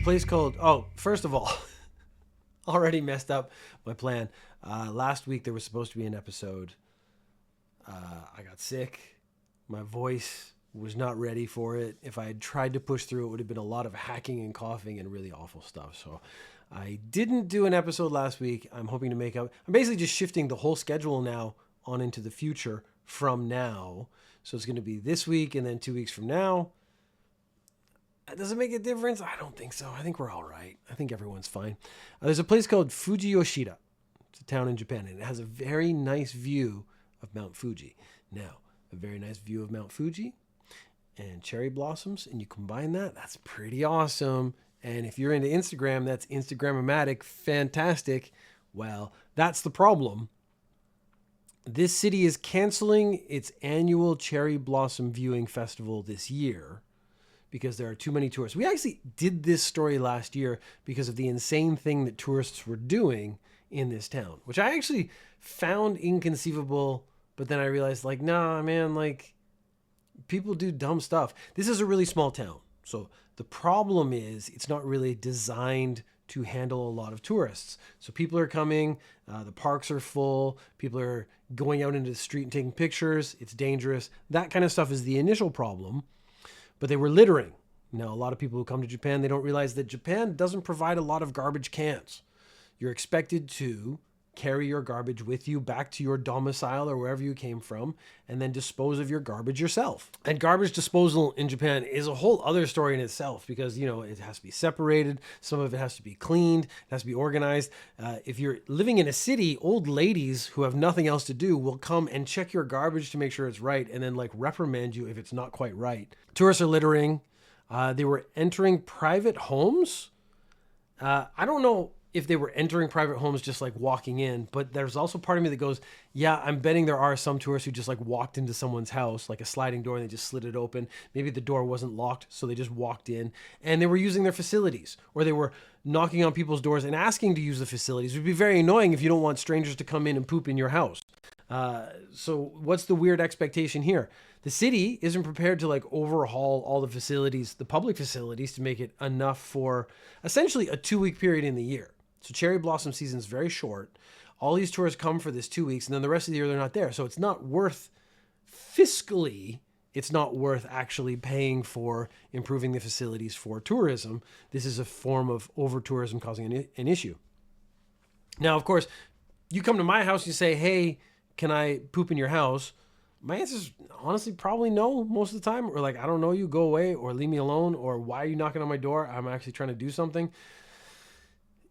place called, oh, first of all, already messed up my plan. Last week there was supposed to be an episode. I got sick. My voice was not ready for it. If I had tried to push through, it would have been a lot of hacking and coughing and really awful stuff. So I didn't do an episode last week. I'm hoping to make up. I'm basically just shifting the whole schedule now on into the future from now. So it's going to be this week and then 2 weeks from now. Does it make a difference? I don't think so. I think we're all right. I think everyone's fine. There's a place called Fujiyoshida. It's a town in Japan, and it has a very nice view of Mount Fuji. Now, a very nice view of Mount Fuji and cherry blossoms, and you combine that, that's pretty awesome. And if you're into Instagram, that's Instagram-o-matic, fantastic. Well, that's the problem. This city is canceling its annual cherry blossom viewing festival this year because there are too many tourists. We actually did this story last year because of the insane thing that tourists were doing in this town, which I actually found inconceivable, but then I realized, like, nah, man, like, people do dumb stuff. This is a really small town. So the problem is it's not really designed to handle a lot of tourists. So people are coming, the parks are full, people are going out into the street and taking pictures. It's dangerous. That kind of stuff is the initial problem. But they were littering. Now, a lot of people who come to Japan, they don't realize that Japan doesn't provide a lot of garbage cans. You're expected to carry your garbage with you back to your domicile or wherever you came from, and then dispose of your garbage yourself. And garbage disposal in Japan is a whole other story in itself because, you know, it has to be separated. Some of it has to be cleaned. It has to be organized. If you're living in a city, old ladies who have nothing else to do will come and check your garbage to make sure it's right and then, like, reprimand you if it's not quite right. Tourists are littering. They were entering private homes. I don't know if they were entering private homes just like walking in, but there's also part of me that goes, yeah, I'm betting there are some tourists who just like walked into someone's house, like a sliding door, and they just slid it open. Maybe the door wasn't locked, so they just walked in and they were using their facilities, or they were knocking on people's doors and asking to use the facilities. It would be very annoying if you don't want strangers to come in and poop in your house. So what's the weird expectation here? The city isn't prepared to like overhaul all the facilities, the public facilities, to make it enough for essentially a 2-week period in the year. So cherry blossom season is very short. All these tourists come for this 2 weeks, and then the rest of the year they're not there. So it's not worth fiscally, it's not worth actually paying for improving the facilities for tourism. This is a form of over-tourism causing an issue. Now, of course, you come to my house and you say, hey, can I poop in your house? My answer is honestly probably no most of the time. Or like, I don't know you, go away, or leave me alone, or why are you knocking on my door? I'm actually trying to do something.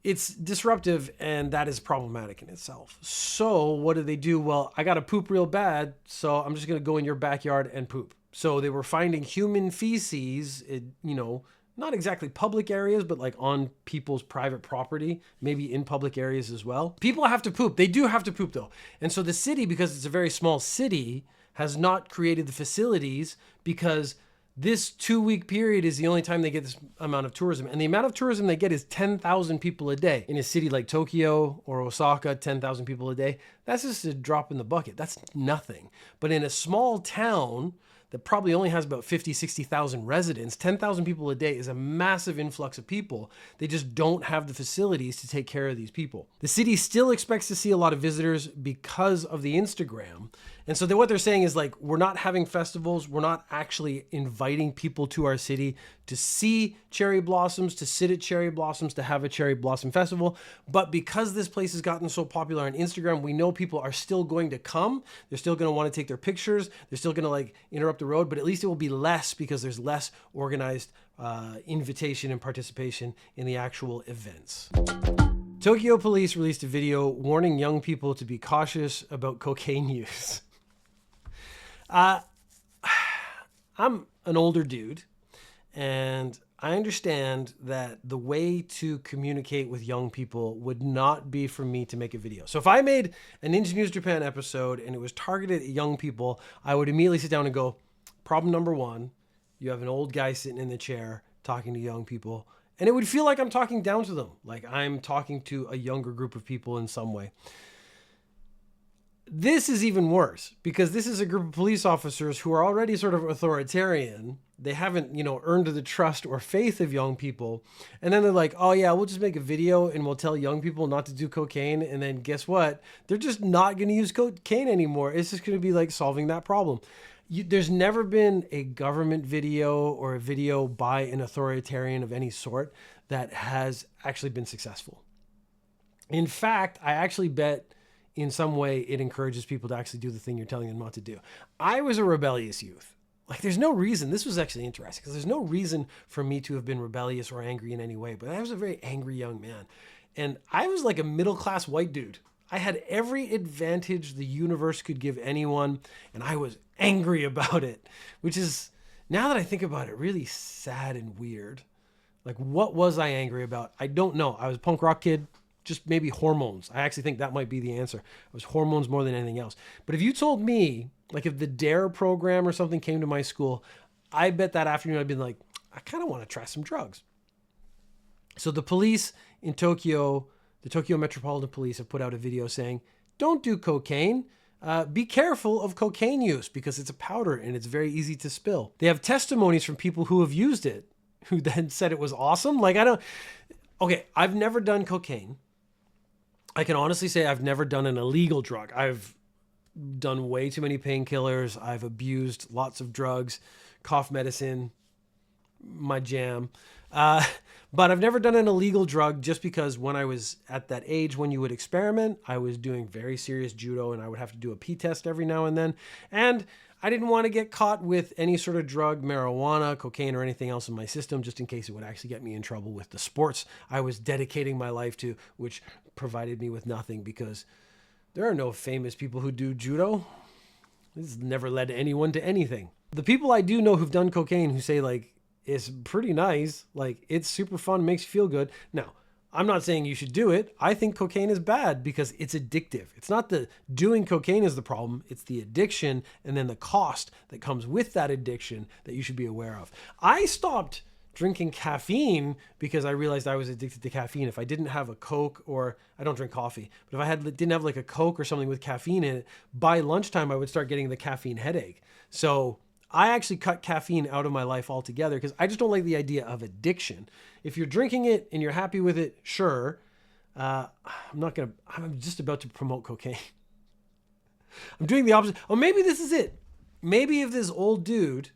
It's disruptive, and that is problematic in itself. So what do? Well, I got to poop real bad, so I'm just going to go in your backyard and poop. So they were finding human feces, not exactly public areas, but like on people's private property, maybe in public areas as well. People have to poop. They do have to poop, though. And so the city, because it's a very small city, has not created the facilities because this 2-week period is the only time they get this amount of tourism. And the amount of tourism they get is 10,000 people a day. In a city like Tokyo or Osaka, 10,000 people a day, that's just a drop in the bucket. That's nothing. But in a small town that probably only has about 50, 60,000 residents, 10,000 people a day is a massive influx of people. They just don't have the facilities to take care of these people. The city still expects to see a lot of visitors because of the Instagram. And so what they're saying is like, we're not having festivals. We're not actually inviting people to our city to see cherry blossoms, to sit at cherry blossoms, to have a cherry blossom festival. But because this place has gotten so popular on Instagram, we know people are still going to come. They're still going to want to take their pictures. They're still going to like interrupt the road, but at least it will be less because there's less organized invitation and participation in the actual events. Tokyo police released a video warning young people to be cautious about cocaine use. I'm an older dude, and I understand that the way to communicate with young people would not be for me to make a video. So if I made an Ninja News Japan episode and it was targeted at young people, I would immediately sit down and go, problem number one, you have an old guy sitting in the chair talking to young people. And it would feel like I'm talking down to them, like I'm talking to a younger group of people in some way. This is even worse because this is a group of police officers who are already sort of authoritarian. They haven't, earned the trust or faith of young people. And then they're like, oh yeah, we'll just make a video and we'll tell young people not to do cocaine. And then guess what? They're just not going to use cocaine anymore. It's just going to be like solving that problem. There's never been a government video or a video by an authoritarian of any sort that has actually been successful. In fact, I actually bet in some way it encourages people to actually do the thing you're telling them not to do. I was a rebellious youth. Like, there's no reason. This was actually interesting because there's no reason for me to have been rebellious or angry in any way. But I was a very angry young man. And I was like a middle-class white dude. I had every advantage the universe could give anyone. And I was angry about it, which is, now that I think about it, really sad and weird. Like, what was I angry about? I don't know. I was a punk rock kid. Just maybe hormones. I actually think that might be the answer. It was hormones more than anything else. But if you told me, like if the DARE program or something came to my school, I bet that afternoon I'd be like, I kind of want to try some drugs. So the police in Tokyo, the Tokyo Metropolitan Police have put out a video saying, don't do cocaine. Be careful of cocaine use because it's a powder and it's very easy to spill. They have testimonies from people who have used it, who then said it was awesome. Like, okay, I've never done cocaine. I can honestly say I've never done an illegal drug. I've done way too many painkillers. I've abused lots of drugs, cough medicine, my jam. But I've never done an illegal drug just because when I was at that age when you would experiment, I was doing very serious judo and I would have to do a pee test every now and then. And I didn't want to get caught with any sort of drug, marijuana, cocaine, or anything else in my system, just in case it would actually get me in trouble with the sports I was dedicating my life to, which provided me with nothing because there are no famous people who do judo. This has never led anyone to anything. The people I do know who've done cocaine who say like, it's pretty nice, like it's super fun, makes you feel good. Now, I'm not saying you should do it. I think cocaine is bad because it's addictive. It's not the doing cocaine is the problem. It's the addiction and then the cost that comes with that addiction that you should be aware of. I stopped drinking caffeine because I realized I was addicted to caffeine. If I didn't have a Coke, or I don't drink coffee, but if I didn't have like a Coke or something with caffeine in it, by lunchtime I would start getting the caffeine headache. So I actually cut caffeine out of my life altogether because I just don't like the idea of addiction. If you're drinking it and you're happy with it, sure. I'm just about to promote cocaine. I'm doing the opposite. Oh, maybe this is it. Maybe if this old dude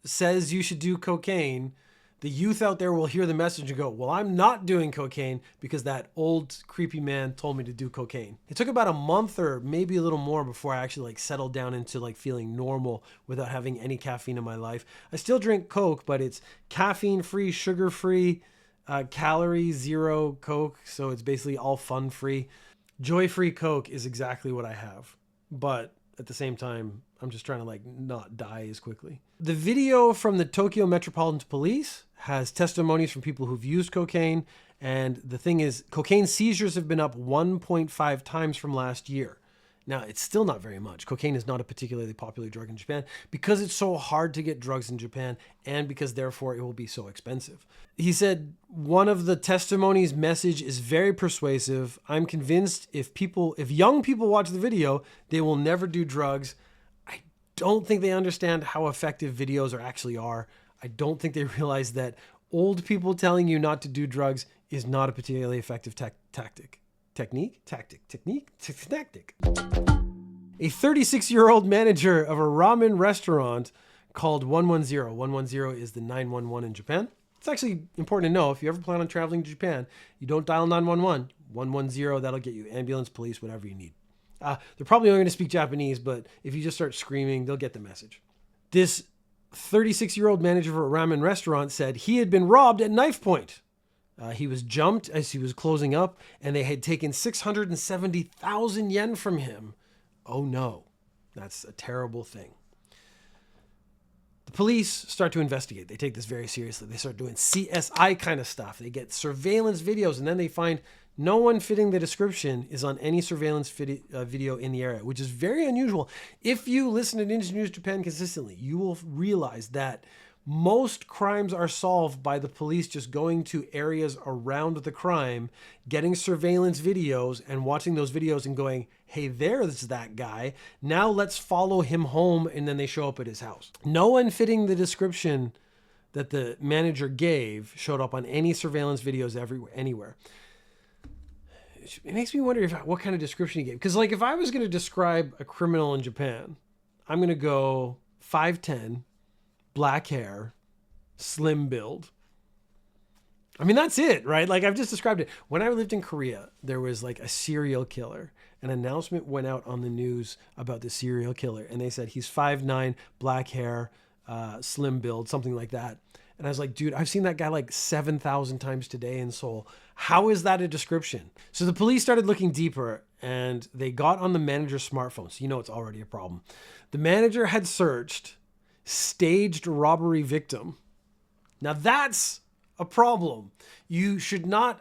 says you should do cocaine, the youth out there will hear the message and go, well, I'm not doing cocaine because that old creepy man told me to do cocaine. It took about a month or maybe a little more before I actually like settled down into like feeling normal without having any caffeine in my life. I still drink Coke, but it's caffeine-free, sugar-free, calorie zero Coke. So it's basically all fun-free. Joy-free Coke is exactly what I have. But at the same time, I'm just trying to like not die as quickly. The video from the Tokyo Metropolitan Police has testimonies from people who've used cocaine. And the thing is, cocaine seizures have been up 1.5 times from last year. Now, it's still not very much. Cocaine is not a particularly popular drug in Japan because it's so hard to get drugs in Japan and because therefore it will be so expensive. He said, one of the testimonies' message is very persuasive. I'm convinced if young people watch the video, they will never do drugs. I don't think they understand how effective videos actually are. I don't think they realize that old people telling you not to do drugs is not a particularly effective tactic. Technique. A 36-year-old manager of a ramen restaurant called 110. 110 is the 911 in Japan. It's actually important to know if you ever plan on traveling to Japan, you don't dial 911. 110, that'll get you ambulance, police, whatever you need. They're probably only going to speak Japanese, but if you just start screaming, they'll get the message. This 36-year-old manager of a ramen restaurant said he had been robbed at knife point. He was jumped as he was closing up, and they had taken 670,000 yen from him. Oh no, that's a terrible thing. The police start to investigate. They take this very seriously. They start doing CSI kind of stuff. They get surveillance videos, and then they find no one fitting the description is on any surveillance video in the area, which is very unusual. If you listen to Ninja News Japan consistently, you will realize that Most crimes are solved by the police just going to areas around the crime, getting surveillance videos and watching those videos and going, hey, there's that guy. Now let's follow him home. And then they show up at his house. No one fitting the description that the manager gave showed up on any surveillance videos anywhere. It makes me wonder what kind of description he gave. Because like if I was going to describe a criminal in Japan, I'm going to go 5'10", black hair, slim build. I mean, that's it, right? Like I've just described it. When I lived in Korea, there was like a serial killer. An announcement went out on the news about the serial killer. And they said he's 5'9", black hair, slim build, something like that. And I was like, dude, I've seen that guy like 7,000 times today in Seoul. How is that a description? So the police started looking deeper and they got on the manager's smartphone. So you know it's already a problem. The manager had searched staged robbery victim. Now that's a problem. You should not,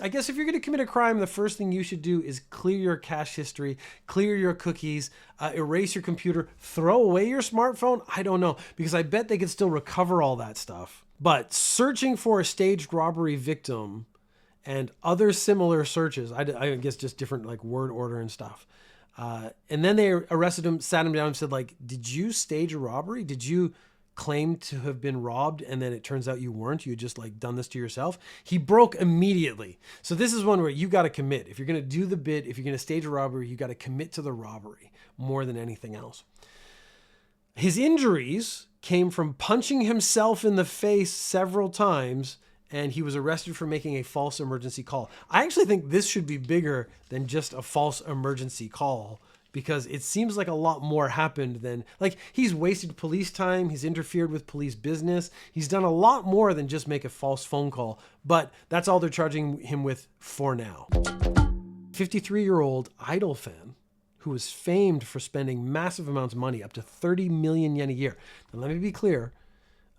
I guess if you're going to commit a crime, the first thing you should do is clear your cache history, clear your cookies, erase your computer, throw away your smartphone. I don't know, because I bet they could still recover all that stuff. But searching for a staged robbery victim and other similar searches, I guess just different like word order and stuff. And then they arrested him, sat him down and said like, did you stage a robbery? Did you claim to have been robbed? And then it turns out you weren't, you had just like done this to yourself. He broke immediately. So this is one where you got to commit. If you're going to do the bit, if you're going to stage a robbery, you got to commit to the robbery more than anything else. His injuries came from punching himself in the face several times, and he was arrested for making a false emergency call. I actually think this should be bigger than just a false emergency call, because it seems like a lot more happened than, like, he's wasted police time, he's interfered with police business, he's done a lot more than just make a false phone call, but that's all they're charging him with for now. 53-year-old Idol fan who was famed for spending massive amounts of money, up to 30 million yen a year. Now let me be clear,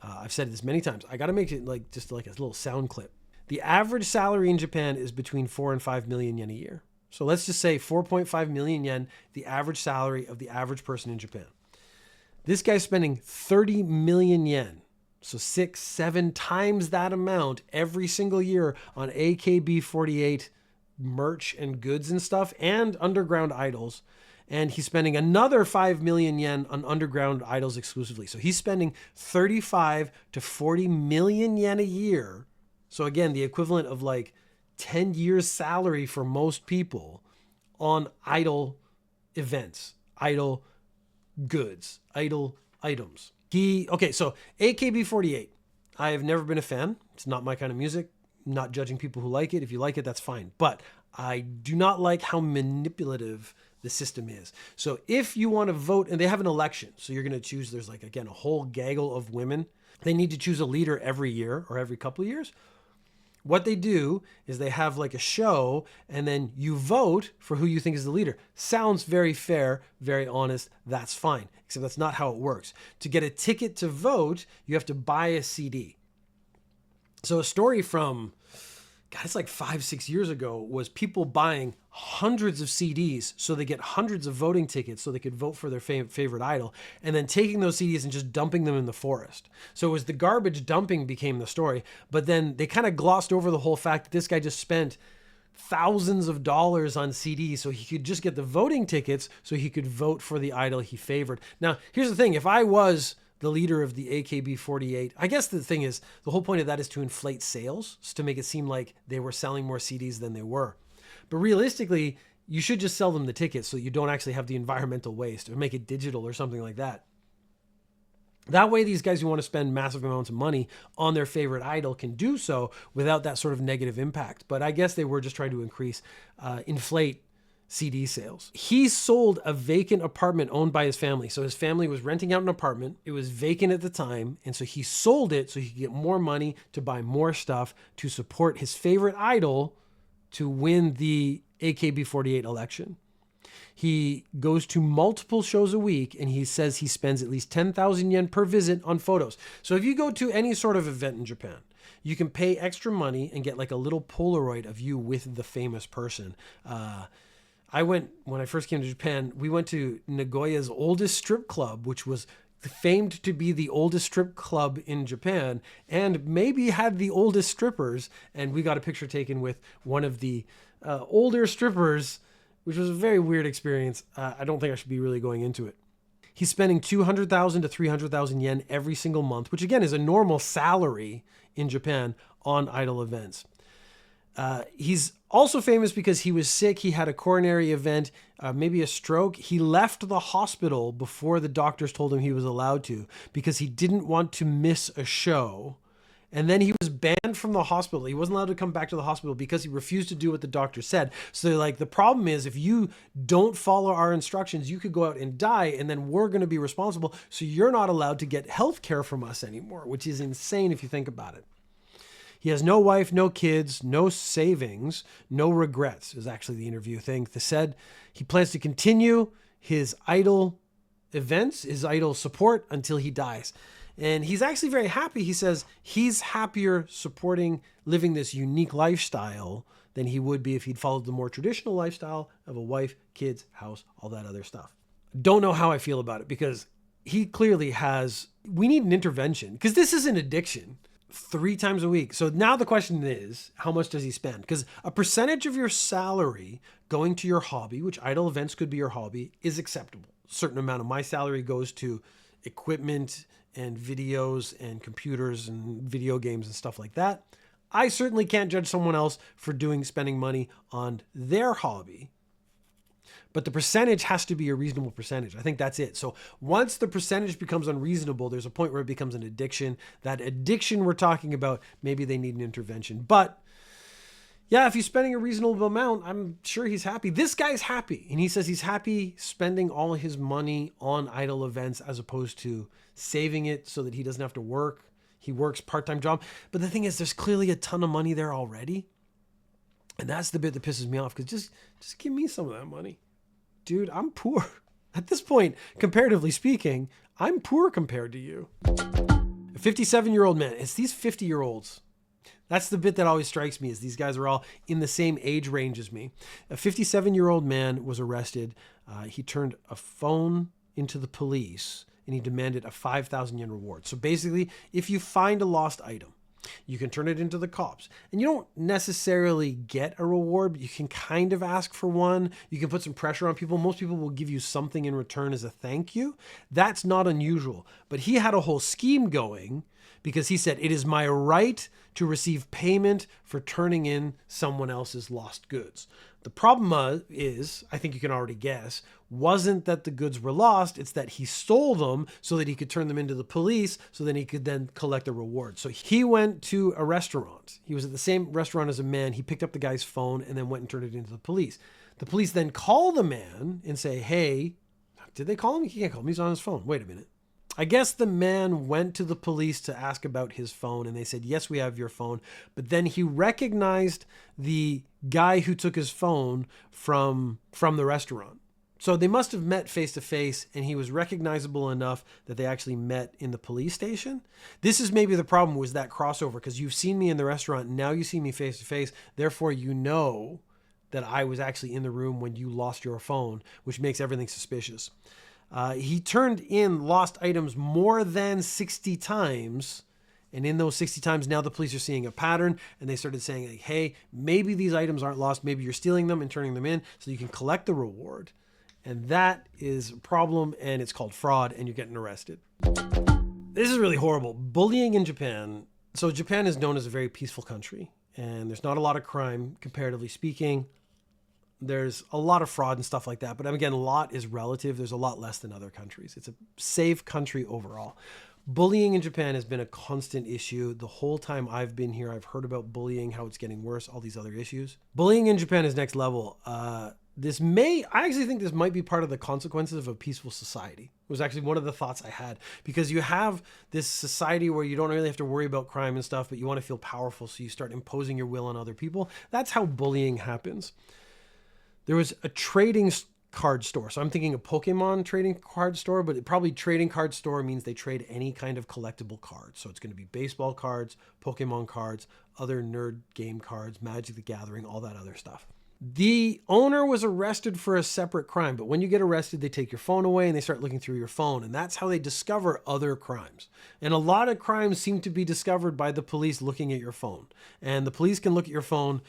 I've said this many times, I gotta make it like just like a little sound clip. The average salary in Japan is between 4 and 5 million yen a year. So let's just say 4.5 million yen, the average salary of the average person in Japan. This guy's spending 30 million yen. So 6-7 times that amount every single year on AKB48 merch and goods and stuff and underground idols. And he's spending another 5 million yen on underground idols exclusively. So he's spending 35 to 40 million yen a year. So again, the equivalent of like 10 years salary for most people on idol events, idol goods, idol items. So AKB48, I have never been a fan. It's not my kind of music. I'm not judging people who like it. If you like it, that's fine. But I do not like how manipulative the system is. So if you want to vote, and they have an election, so you're going to choose, there's like, again, a whole gaggle of women. They need to choose a leader every year or every couple of years. What they do is they have like a show, and then you vote for who you think is the leader. Sounds very fair, very honest. That's fine. Except that's not how it works. To get a ticket to vote, you have to buy a CD. So a story from, God, it's like 5-6 years ago, was people buying hundreds of CDs so they get hundreds of voting tickets so they could vote for their favorite idol, and then taking those CDs and just dumping them in the forest. So it was the garbage dumping became the story, but then they kind of glossed over the whole fact that this guy just spent thousands of dollars on CDs so he could just get the voting tickets so he could vote for the idol he favored. Now, here's the thing. If I was the leader of the AKB48, I guess the thing is, the whole point of that is to inflate sales, to make it seem like they were selling more CDs than they were. But realistically, you should just sell them the tickets so you don't actually have the environmental waste, or make it digital or something like that. That way, these guys who want to spend massive amounts of money on their favorite idol can do so without that sort of negative impact. But I guess they were just trying to inflate CD sales. He sold a vacant apartment owned by his family. So his family was renting out an apartment. It was vacant at the time. And so he sold it so he could get more money to buy more stuff to support his favorite idol to win the AKB48 election. He goes to multiple shows a week, and he says he spends at least 10,000 yen per visit on photos. So if you go to any sort of event in Japan, you can pay extra money and get like a little Polaroid of you with the famous person. When I first came to Japan, we went to Nagoya's oldest strip club, which was famed to be the oldest strip club in Japan, and maybe had the oldest strippers. And we got a picture taken with one of the older strippers, which was a very weird experience. I don't think I should be really going into it. He's spending 200,000 to 300,000 yen every single month, which again is a normal salary in Japan, on idol events. He's also famous because he was sick. He had a coronary event, maybe a stroke. He left the hospital before the doctors told him he was allowed to, because he didn't want to miss a show. And then he was banned from the hospital. He wasn't allowed to come back to the hospital because he refused to do what the doctor said. So like, the problem is, if you don't follow our instructions, you could go out and die, and then we're going to be responsible. So you're not allowed to get health care from us anymore, which is insane if you think about it. He has no wife, no kids, no savings, no regrets, is actually the interview thing. They said he plans to continue his idol events, his idol support, until he dies. And he's actually very happy. He says he's happier supporting living this unique lifestyle than he would be if he'd followed the more traditional lifestyle of a wife, kids, house, all that other stuff. Don't know how I feel about it, because he clearly has, we need an intervention, because this is an addiction. 3 times a week. So now the question is, how much does he spend? Because a percentage of your salary going to your hobby, which idol events could be your hobby, is acceptable. A certain amount of my salary goes to equipment and videos and computers and video games and stuff like that. I certainly can't judge someone else for spending money on their hobby. But the percentage has to be a reasonable percentage. I think that's it. So once the percentage becomes unreasonable, there's a point where it becomes an addiction. That addiction we're talking about, maybe they need an intervention. But yeah, if he's spending a reasonable amount, I'm sure he's happy. This guy's happy. And he says he's happy spending all his money on idol events as opposed to saving it so that he doesn't have to work. He works part-time job. But the thing is, there's clearly a ton of money there already. And that's the bit that pisses me off, because just give me some of that money. Dude, I'm poor. At this point, comparatively speaking, I'm poor compared to you. A 57-year-old man. It's these 50-year-olds. That's the bit that always strikes me, is these guys are all in the same age range as me. A 57-year-old man was arrested. He turned a phone into the police, and he demanded a 5,000 yen reward. So basically, if you find a lost item, you can turn it into the cops, and you don't necessarily get a reward, but you can kind of ask for one. You can put some pressure on people. Most people will give you something in return as a thank you. That's not unusual, but he had a whole scheme going, because he said, it is my right to receive payment for turning in someone else's lost goods. The problem is, I think you can already guess, wasn't that the goods were lost. It's that he stole them so that he could turn them into the police, so then he could then collect a reward. So he went to a restaurant. He was at the same restaurant as a man. He picked up the guy's phone and then went and turned it into the police. The police then call the man and say, hey, did they call him? He can't call him. He's on his phone. Wait a minute. I guess the man went to the police to ask about his phone, and they said, yes, we have your phone. But then he recognized the guy who took his phone from the restaurant. So they must have met face to face, and he was recognizable enough that they actually met in the police station. This is maybe the problem, was that crossover, because you've seen me in the restaurant, and now you see me face to face. Therefore, you know that I was actually in the room when you lost your phone, which makes everything suspicious. He turned in lost items more than 60 times. And in those 60 times, now the police are seeing a pattern, and they started saying, like, hey, maybe these items aren't lost. Maybe you're stealing them and turning them in so you can collect the reward. And that is a problem, and it's called fraud, and you're getting arrested. This is really horrible. Bullying in Japan. So Japan is known as a very peaceful country, and there's not a lot of crime, comparatively speaking. There's a lot of fraud and stuff like that. But again, a lot is relative. There's a lot less than other countries. It's a safe country overall. Bullying in Japan has been a constant issue. The whole time I've been here, I've heard about bullying, how it's getting worse, all these other issues. Bullying in Japan is next level. I actually think this might be part of the consequences of a peaceful society. It was actually one of the thoughts I had, because you have this society where you don't really have to worry about crime and stuff, but you want to feel powerful. So you start imposing your will on other people. That's how bullying happens. There was a trading card store. So I'm thinking a Pokemon trading card store, but probably trading card store means they trade any kind of collectible cards. So it's going to be baseball cards, Pokemon cards, other nerd game cards, Magic the Gathering, all that other stuff. The owner was arrested for a separate crime, but when you get arrested, they take your phone away and they start looking through your phone. And that's how they discover other crimes. And a lot of crimes seem to be discovered by the police looking at your phone. And the police can look at your phone.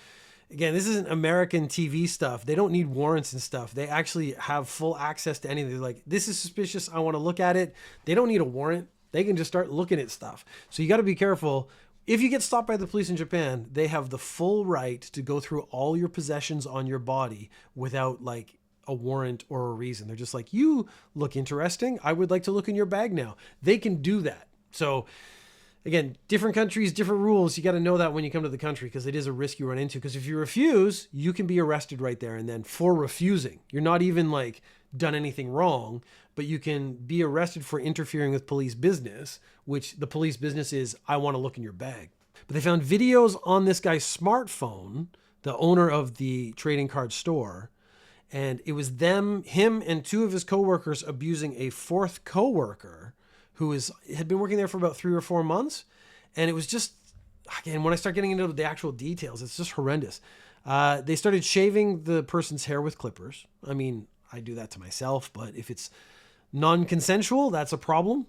Again, this isn't American TV stuff. They don't need warrants and stuff. They actually have full access to anything. They're like, this is suspicious. I want to look at it. They don't need a warrant. They can just start looking at stuff. So you got to be careful. If you get stopped by the police in Japan, they have the full right to go through all your possessions on your body without like a warrant or a reason. They're just like, you look interesting. I would like to look in your bag now. They can do that. So again, different countries, different rules. You got to know that when you come to the country, because it is a risk you run into. Because if you refuse, you can be arrested right there and then for refusing. You're not even like done anything wrong, but you can be arrested for interfering with police business, which the police business is, I want to look in your bag. But they found videos on this guy's smartphone, the owner of the trading card store, and it was him and two of his coworkers abusing a fourth coworker who had been working there for about 3 or 4 months. And it was just, again, when I start getting into the actual details, it's just horrendous. They started shaving the person's hair with clippers. I mean, I do that to myself, but if it's non-consensual, that's a problem.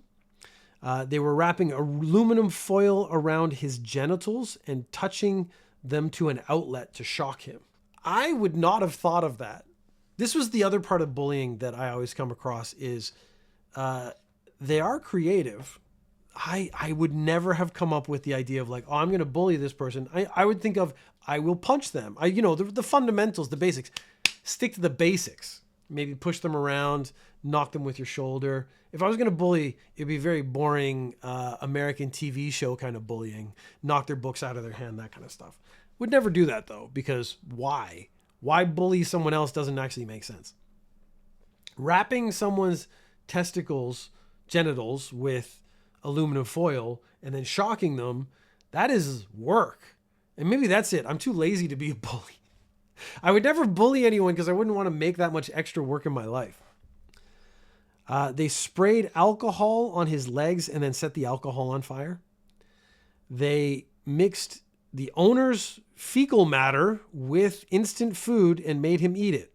They were wrapping aluminum foil around his genitals and touching them to an outlet to shock him. I would not have thought of that. This was the other part of bullying that I always come across is they are creative. I would never have come up with the idea of like, oh, I'm going to bully this person. I would think of, I will punch them. The fundamentals, the basics. Stick to the basics. Maybe push them around, knock them with your shoulder. If I was going to bully, it'd be very boring American TV show kind of bullying. Knock their books out of their hand, that kind of stuff. Would never do that though, because why? Why bully someone else doesn't actually make sense. Wrapping someone's genitals with aluminum foil and then shocking them, that is work. And maybe that's it. I'm too lazy to be a bully. I would never bully anyone because I wouldn't want to make that much extra work in my life. They sprayed alcohol on his legs and then set the alcohol on fire. They mixed the owner's fecal matter with instant food and made him eat it.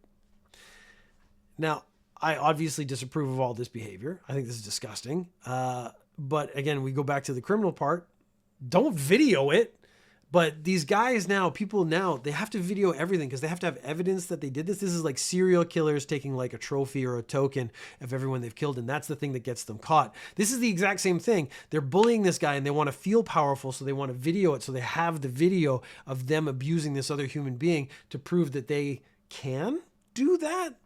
Now, I obviously disapprove of all this behavior. I think this is disgusting. But again, we go back to the criminal part. Don't video it. But these guys now, people now, they have to video everything because they have to have evidence that they did this. This is like serial killers taking like a trophy or a token of everyone they've killed. And that's the thing that gets them caught. This is the exact same thing. They're bullying this guy and they want to feel powerful. So they want to video it. So they have the video of them abusing this other human being to prove that they can do that.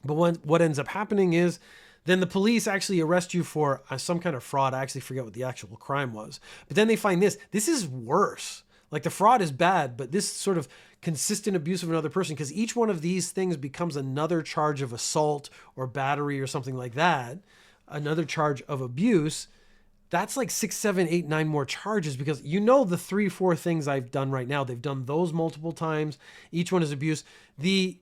But what ends up happening is then the police actually arrest you for some kind of fraud. I actually forget what the actual crime was. But then they find this. This is worse. Like the fraud is bad, but this sort of consistent abuse of another person, because each one of these things becomes another charge of assault or battery or something like that, another charge of abuse. That's like 6, 7, 8, 9 more charges, because the 3, 4 things I've done right now, they've done those multiple times. Each one is abuse. The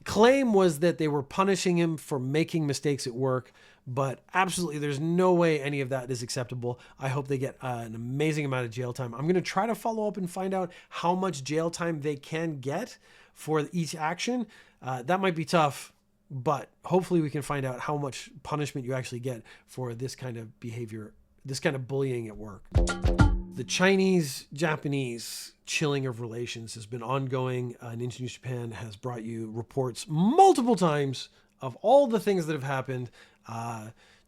claim was that they were punishing him for making mistakes at work, but absolutely there's no way any of that is acceptable. I hope they get an amazing amount of jail time. I'm going to try to follow up and find out how much jail time they can get for each action. That might be tough, but hopefully we can find out how much punishment you actually get for this kind of behavior, this kind of bullying at work. The Chinese-Japanese chilling of relations has been ongoing. Ninja News Japan has brought you reports multiple times of all the things that have happened.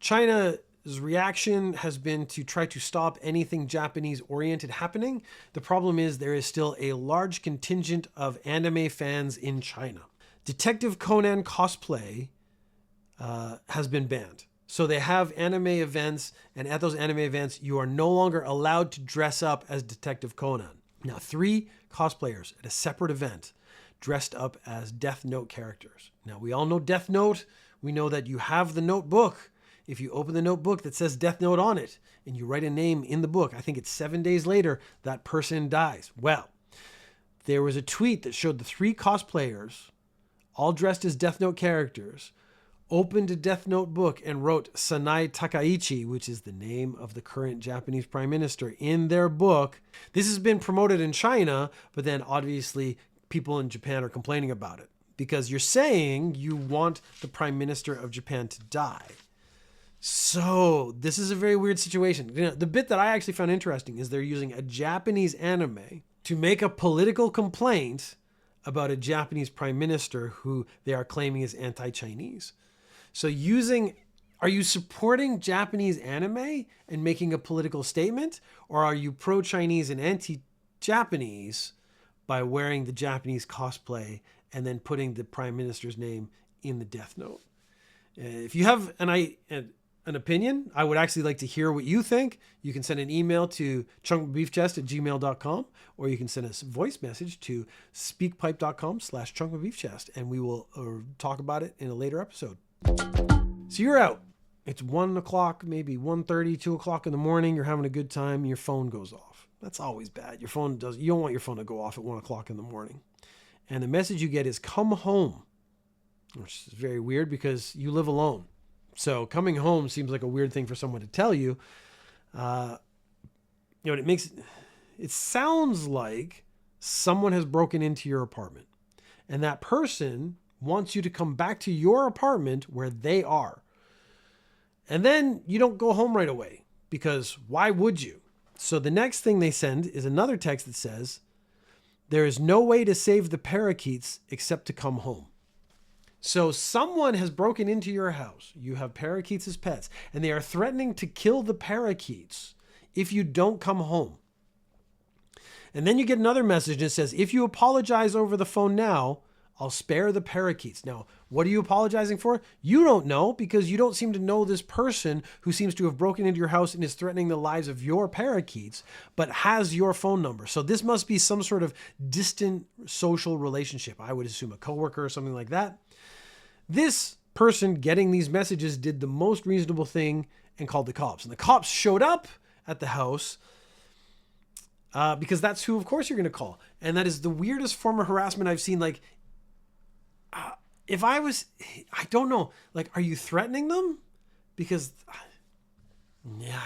China's reaction has been to try to stop anything Japanese-oriented happening. The problem is there is still a large contingent of anime fans in China. Detective Conan cosplay has been banned. So they have anime events, and at those anime events, you are no longer allowed to dress up as Detective Conan. Now, 3 cosplayers at a separate event dressed up as Death Note characters. Now, we all know Death Note. We know that you have the notebook. If you open the notebook that says Death Note on it, and you write a name in the book, I think it's 7 days later, that person dies. Well, there was a tweet that showed the 3 cosplayers, all dressed as Death Note characters, opened a Death Note book and wrote Sanai Takaichi, which is the name of the current Japanese prime minister, in their book. This has been promoted in China, but then obviously people in Japan are complaining about it because you're saying you want the prime minister of Japan to die. So this is a very weird situation. You know, the bit that I actually found interesting is they're using a Japanese anime to make a political complaint about a Japanese prime minister who they are claiming is anti-Chinese. So are you supporting Japanese anime and making a political statement, or are you pro-Chinese and anti-Japanese by wearing the Japanese cosplay and then putting the prime minister's name in the Death Note? If you have an opinion, I would actually like to hear what you think. You can send an email to chunkofbeefchest@gmail.com, or you can send us a voice message to speakpipe.com/chunkofbeefchest, and we will talk about it in a later episode. So you're out. It's 1 o'clock, maybe 1:30, 2 o'clock in the morning. You're having a good time. Your phone goes off. That's always bad. You don't want your phone to go off at 1 o'clock in the morning. And the message you get is come home, which is very weird because you live alone. So coming home seems like a weird thing for someone to tell you. It sounds like someone has broken into your apartment, and that person wants you to come back to your apartment where they are. And then you don't go home right away because why would you? So the next thing they send is another text that says, there is no way to save the parakeets except to come home. So someone has broken into your house. You have parakeets as pets, and they are threatening to kill the parakeets if you don't come home. And then you get another message that says, if you apologize over the phone now, I'll spare the parakeets. Now, what are you apologizing for? You don't know because you don't seem to know this person who seems to have broken into your house and is threatening the lives of your parakeets, but has your phone number. So this must be some sort of distant social relationship. I would assume a coworker or something like that. This person getting these messages did the most reasonable thing and called the cops. And the cops showed up at the house because that's who, of course, you're going to call. And that is the weirdest form of harassment I've seen. Like, I don't know, like, are you threatening them? Because, yeah,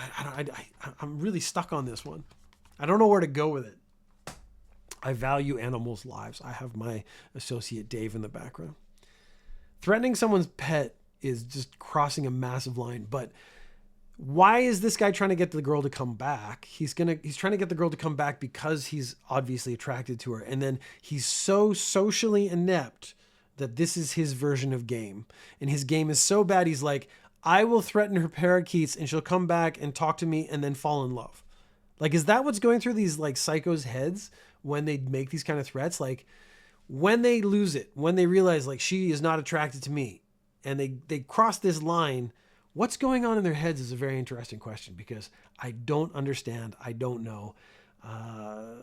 I'm really stuck on this one. I don't know where to go with it. I value animals' lives. I have my associate Dave in the background. Threatening someone's pet is just crossing a massive line. But why is this guy trying to get the girl to come back? He's trying to get the girl to come back because he's obviously attracted to her. And then he's so socially inept that this is his version of game. And his game is so bad, he's like, I will threaten her parakeets and she'll come back and talk to me and then fall in love. Like, is that what's going through these like psychos' heads when they make these kind of threats? Like, when they lose it, when they realize like she is not attracted to me and they cross this line, what's going on in their heads is a very interesting question because I don't understand. I don't know. I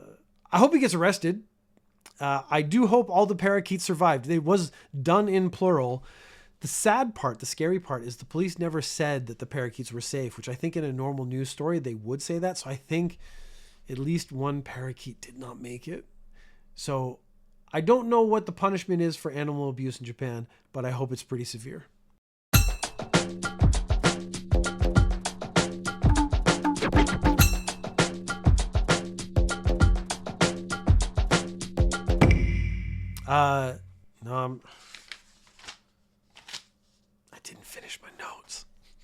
hope he gets arrested. I do hope all the parakeets survived. It was done in plural. The sad part, the scary part, is the police never said that the parakeets were safe, which I think in a normal news story they would say that. So I think at least one parakeet did not make it. So I don't know what the punishment is for animal abuse in Japan, but I hope it's pretty severe. No,